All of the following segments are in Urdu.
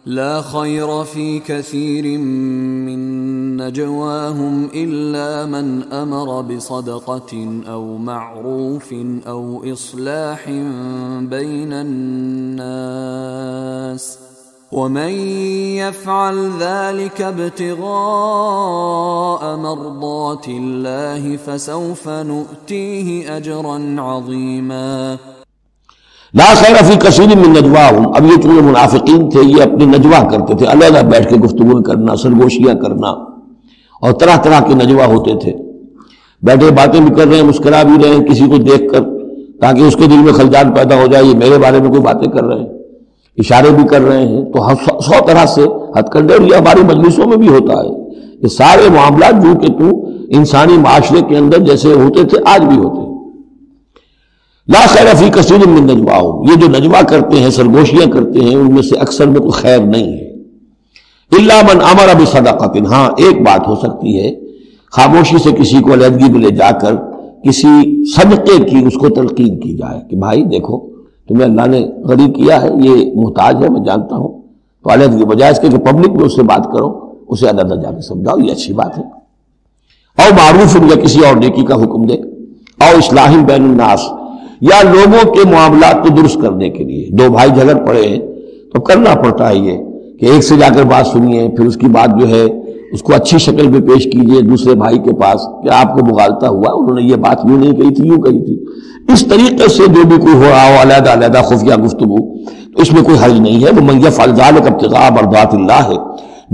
لا خير في كثير من نجواهم إلا من أمر بصدقة أو معروف أو إصلاح بين الناس ومن يفعل ذلك ابتغاء مرضات الله فسوف نؤتيه أجرا عظيما۔ لا خیر فی کثیر من نجواہم، اب یہ چونکہ منافقین تھے یہ اپنے نجوا کرتے تھے، علیحدہ بیٹھ کے گفتگو کرنا، سرگوشیاں کرنا، اور طرح طرح کے نجوا ہوتے تھے، بیٹھے باتیں بھی کر رہے ہیں، مسکرا بھی رہے ہیں کسی کو دیکھ کر تاکہ اس کے دل میں خلجان پیدا ہو جائے یہ میرے بارے میں کوئی باتیں کر رہے ہیں، اشارے بھی کر رہے ہیں، تو 100 طرح سے ہتھ کنڈے، اور یہ ہماری مجلسوں میں بھی ہوتا ہے، یہ سارے معاملات جو کہ تو انسانی معاشرے کے اندر جیسے ہوتے تھے آج بھی ہوتے ہیں۔ لا خیر فی کثیر من نجواہم، یہ جو نجوا کرتے ہیں، سرگوشیاں کرتے ہیں، ان میں سے اکثر میں کوئی خیر نہیں ہے۔ الا من امر بصدقۃ، ہاں ایک بات ہو سکتی ہے خاموشی سے کسی کو علیحدگی میں لے جا کر کسی صدقے کی اس کو تلقین کی جائے کہ بھائی دیکھو تمہیں اللہ نے غنی کیا ہے، یہ محتاج ہے میں جانتا ہوں، تو علیحدگی بجائے اس کے کہ پبلک میں اس سے بات کرو، اسے علیحدہ جا کے سمجھاؤ، یہ اچھی بات ہے۔ او معروف، یا کسی اور نیکی کا حکم دے، او اصلاح بین الناس، یا لوگوں کے معاملات کو درست کرنے کے لیے، دو بھائی جھگڑ پڑے ہیں تو کرنا پڑتا ہے یہ کہ ایک سے جا کر بات سنیے، پھر اس کی بات جو ہے اس کو اچھی شکل میں پیش کیجئے دوسرے بھائی کے پاس کہ آپ کو مغالطہ ہوا، انہوں نے یہ بات یوں نہیں کہی تھی، یوں کہی تھی۔ اس طریقے سے جو بھی کوئی ہو رہا ہو علیحدہ علیحدہ خفیہ گفتگو، تو اس میں کوئی حرج نہیں ہے۔ وَمَن يَفْعَلْ ذَلِكَ ابْتِغَاءَ مَرْضَاتِ اللَّهِ،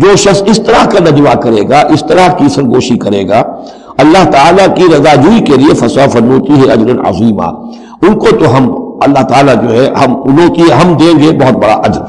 جو شخص اس طرح کا نجوا کرے گا، اس طرح کی سرگوشی کرے گا اللہ تعالیٰ کی رضا جوئی کے لیے، فَسَوْفَ نُؤْتِيهِ أَجْرًا عَظِيمًا، ان کو تو ہم اللہ تعالیٰ جو ہے ہم دیں گے بہت بڑا اجر۔